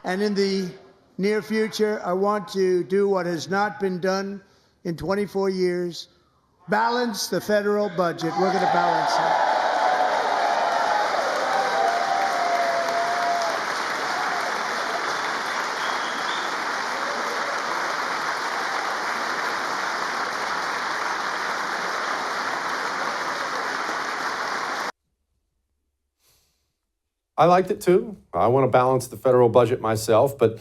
And in the near future, I want to do what has not been done in 24 years, balance the federal budget. We're going to balance it. I liked it too. I want to balance the federal budget myself, but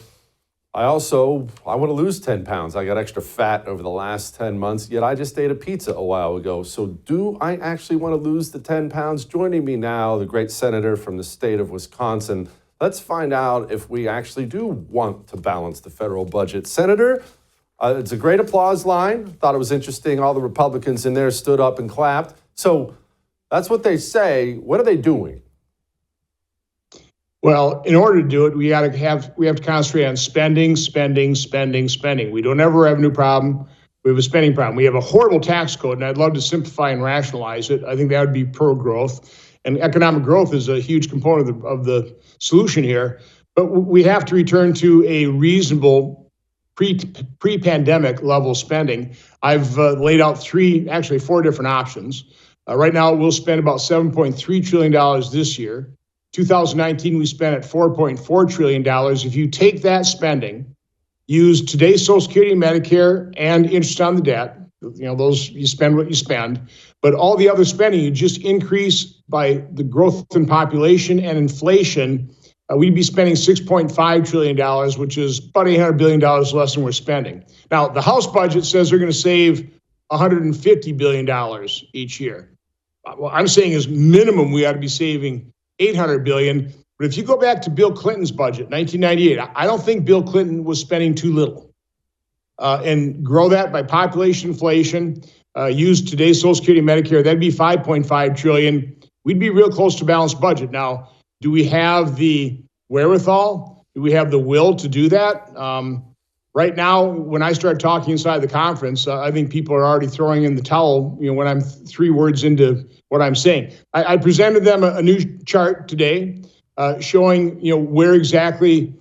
I want to lose 10 pounds. I got extra fat over the last 10 months, yet I just ate a pizza a while ago. So do I actually want to lose the 10 pounds? Joining me now, the great senator from the state of Wisconsin. Let's find out if we actually do want to balance the federal budget. Senator, it's a great applause line. Thought it was interesting. All the Republicans in there stood up and clapped. So that's what they say. What are they doing? Well, in order to do it, we have to concentrate on spending. We don't have a revenue problem. We have a spending problem. We have a horrible tax code, and I'd love to simplify and rationalize it. I think that would be pro-growth. And economic growth is a huge component of the solution here. But we have to return to a reasonable pre-pandemic level spending. I've laid out four different options. Right now, we'll spend about $7.3 trillion this year. 2019, we spent at $4.4 trillion. If you take that spending, use today's Social Security, Medicare, and interest on the debt, those you spend what you spend, but all the other spending, you just increase by the growth in population and inflation, we'd be spending $6.5 trillion, which is about $800 billion less than we're spending. Now, the House budget says they're going to save $150 billion each year. What I'm saying is minimum we ought to be saving $800 billion. But if you go back to Bill Clinton's budget, 1998, I don't think Bill Clinton was spending too little. And grow that by population inflation, use today's Social Security, Medicare, that'd be $5.5 trillion. We'd be real close to balanced budget. Now, do we have the wherewithal? Do we have the will to do that? Right now, when I start talking inside the conference, I think people are already throwing in the towel, when I'm 3 words into what I'm saying. I presented them a new chart today showing, where exactly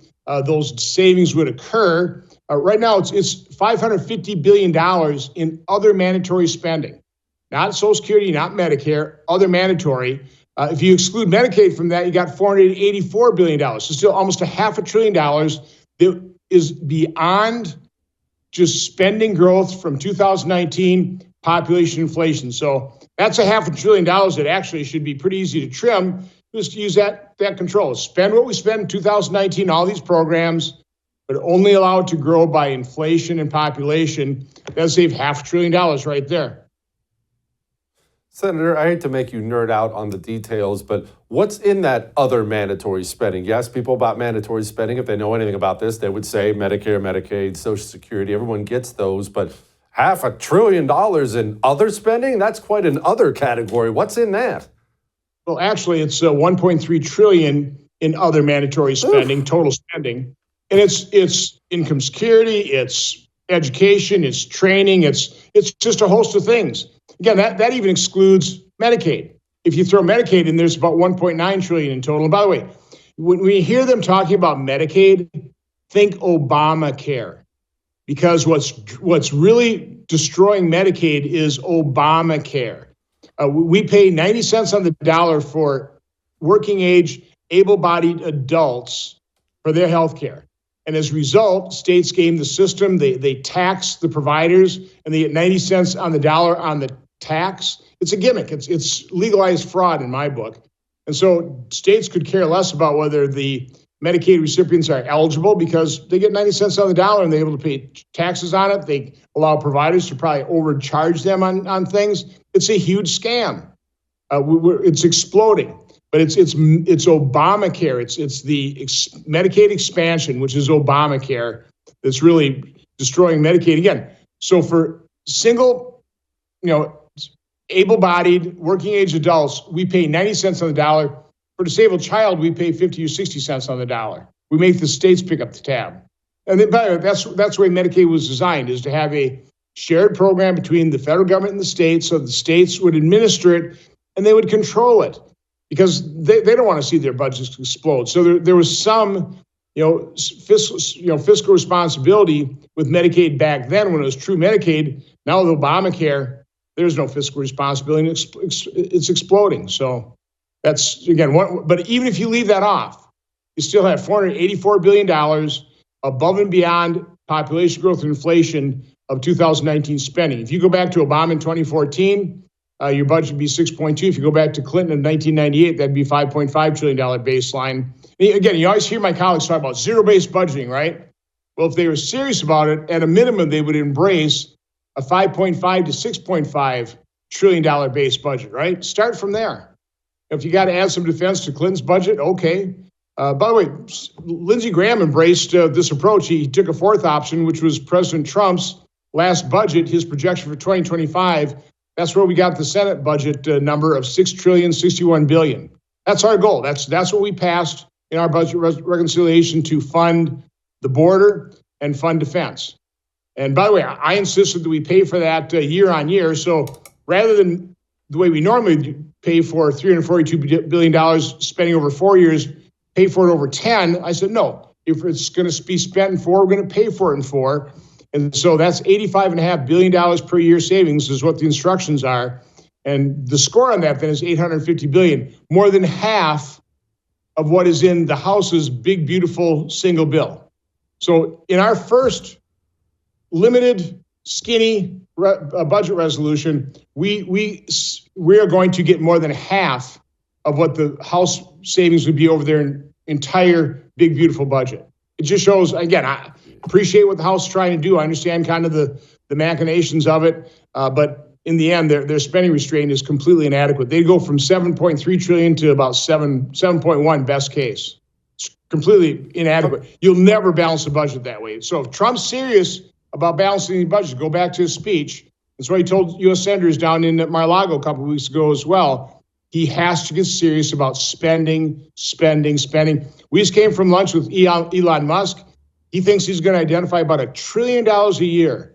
those savings would occur. Right now, it's $550 billion in other mandatory spending, not Social Security, not Medicare, other mandatory. If you exclude Medicaid from that, you got $484 billion. So still almost $500 billion that is beyond just spending growth from 2019 population inflation. So that's $500 billion that actually should be pretty easy to trim. Just use that control. Spend what we spent in 2019, all these programs, but only allow it to grow by inflation and population. That'll save $500 billion right there. Senator, I hate to make you nerd out on the details, but what's in that other mandatory spending? You ask people about mandatory spending. If they know anything about this, they would say Medicare, Medicaid, Social Security. Everyone gets those, but $500 billion in other spending? That's quite an other category. What's in that? Well, actually, it's $1.3 trillion in other mandatory spending, total spending. And it's income security, it's education, it's training, it's just a host of things. Again, that even excludes Medicaid. If you throw Medicaid in, there's about $1.9 trillion in total. And by the way, when we hear them talking about Medicaid, think Obamacare, because what's really destroying Medicaid is Obamacare. We pay 90 cents on the dollar for working age, able-bodied adults for their health care. And as a result, states game the system. They tax the providers, and they get 90 cents on the dollar on the tax. It's a gimmick. It's legalized fraud in my book. And so states could care less about whether the Medicaid recipients are eligible because they get 90 cents on the dollar and they're able to pay taxes on it. They allow providers to probably overcharge them on things. It's a huge scam. It's exploding. But it's Obamacare. It's the Medicaid expansion, which is Obamacare, that's really destroying Medicaid again. So for single, able-bodied, working-age adults, we pay 90 cents on the dollar. For a disabled child, we pay 50 or 60 cents on the dollar. We make the states pick up the tab. And then, by the way, that's the way Medicaid was designed, is to have a shared program between the federal government and the states, so the states would administer it and they would control it, because they don't want to see their budgets explode. So there was some, fiscal responsibility with Medicaid back then when it was true Medicaid. Now with Obamacare, there's no fiscal responsibility, and it's exploding. So that's, again, but even if you leave that off, you still have $484 billion above and beyond population growth and inflation of 2019 spending. If you go back to Obama in 2014, your budget would be 6.2. If you go back to Clinton in 1998, that'd be $5.5 trillion baseline. Again, you always hear my colleagues talk about zero-based budgeting, right? Well, if they were serious about it, at a minimum, they would embrace a $5.5 to $6.5 trillion base budget, right? Start from there. If you got to add some defense to Clinton's budget, okay. By the way, Lindsey Graham embraced this approach. He took a fourth option, which was President Trump's last budget, his projection for 2025. That's where we got the Senate budget number of $6.061 trillion. That's our goal. That's what we passed in our budget reconciliation to fund the border and fund defense. And by the way, I insisted that we pay for that year on year. So rather than the way we normally pay for $342 billion spending over 4 years, pay for it over 10, I said, no, if it's going to be spent in 4, we're going to pay for it in 4. And so that's $85.5 billion per year savings is what the instructions are. And the score on that then is $850 billion, more than half of what is in the House's big, beautiful single bill. So in our first limited, skinny budget resolution, we are going to get more than half of what the House savings would be over their entire big, beautiful budget. It just shows, again, I appreciate what the House is trying to do. I understand kind of the machinations of it, but in the end, their spending restraint is completely inadequate. They go from 7.3 trillion to about 7.1 best case. It's completely inadequate. You'll never balance the budget that way. So if Trump's serious about balancing the budget, go back to his speech. That's what he told U.S. senators down in Mar-a-Lago a couple of weeks ago as well. He has to get serious about spending. We just came from lunch with Elon Musk. He thinks he's going to identify about $1 trillion a year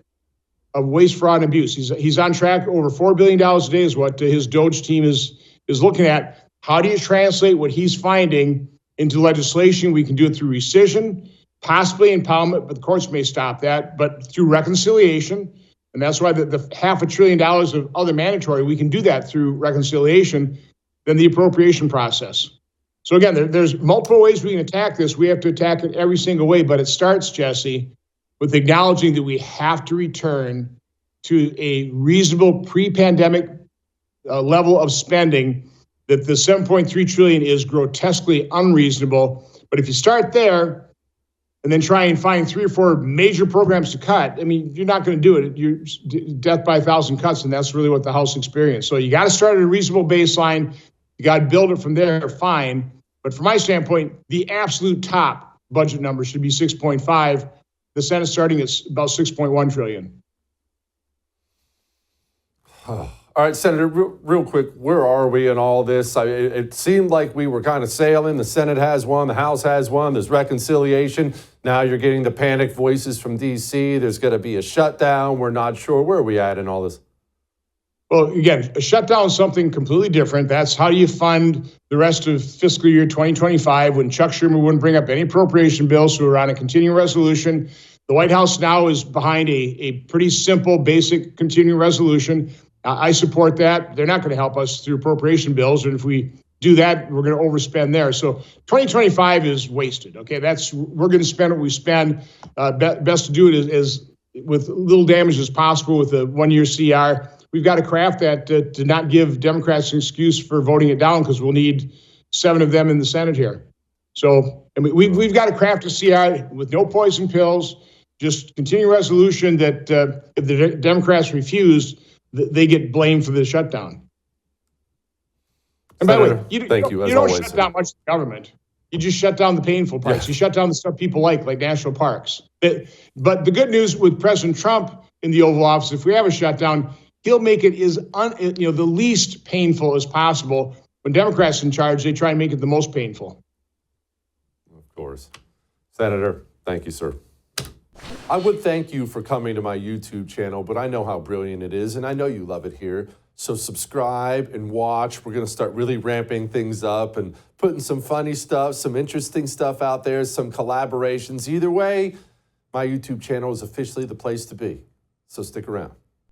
of waste, fraud, and abuse. He's on track. Over $4 billion a day is what his Doge team is looking at. How do you translate what he's finding into legislation? We can do it through rescission, possibly impoundment, but the courts may stop that, but through reconciliation. And that's why the $500 billion of other mandatory, we can do that through reconciliation, then the appropriation process. So again, there's multiple ways we can attack this. We have to attack it every single way, but it starts, Jesse, with acknowledging that we have to return to a reasonable pre-pandemic level of spending, that the 7.3 trillion is grotesquely unreasonable. But if you start there and then try and find 3 or 4 major programs to cut, I mean, you're not going to do it. You're death by 1,000 cuts, and that's really what the House experienced. So you got to start at a reasonable baseline. You got to build it from there, fine. But from my standpoint, the absolute top budget number should be 6.5. The Senate starting at about 6.1 trillion. All right, Senator, real quick, where are we in all this? It seemed like we were kind of sailing. The Senate has one, the House has one, there's reconciliation. Now you're getting the panic voices from D.C. There's going to be a shutdown. We're not sure. Where are we at in all this? Well, again, a shutdown is something completely different. That's how you fund the rest of fiscal year 2025 when Chuck Schumer wouldn't bring up any appropriation bills, so we're on a continuing resolution. The White House now is behind a pretty simple, basic continuing resolution. I support that. They're not going to help us through appropriation bills, and if we do that, we're going to overspend there. So 2025 is wasted. Okay, we're going to spend what we spend. Best to do it is with little damage as possible with a 1-year CR. We've got to craft that to not give Democrats an excuse for voting it down, because we'll need 7 of them in the Senate here. So I mean, we've got to craft a CR with no poison pills, just continue resolution that if the Democrats refuse, they get blamed for the shutdown. And Senator, by the way, thank you, you don't shut down much of the government. You just shut down the painful parts. Yeah. You shut down the stuff people like national parks. But the good news with President Trump in the Oval Office, if we have a shutdown, he'll make it the least painful as possible. When Democrats in charge, they try and make it the most painful. Of course. Senator, thank you, sir. I would thank you for coming to my YouTube channel, but I know how brilliant it is, and I know you love it here. So subscribe and watch. We're going to start really ramping things up and putting some funny stuff, some interesting stuff out there, some collaborations. Either way, my YouTube channel is officially the place to be. So stick around.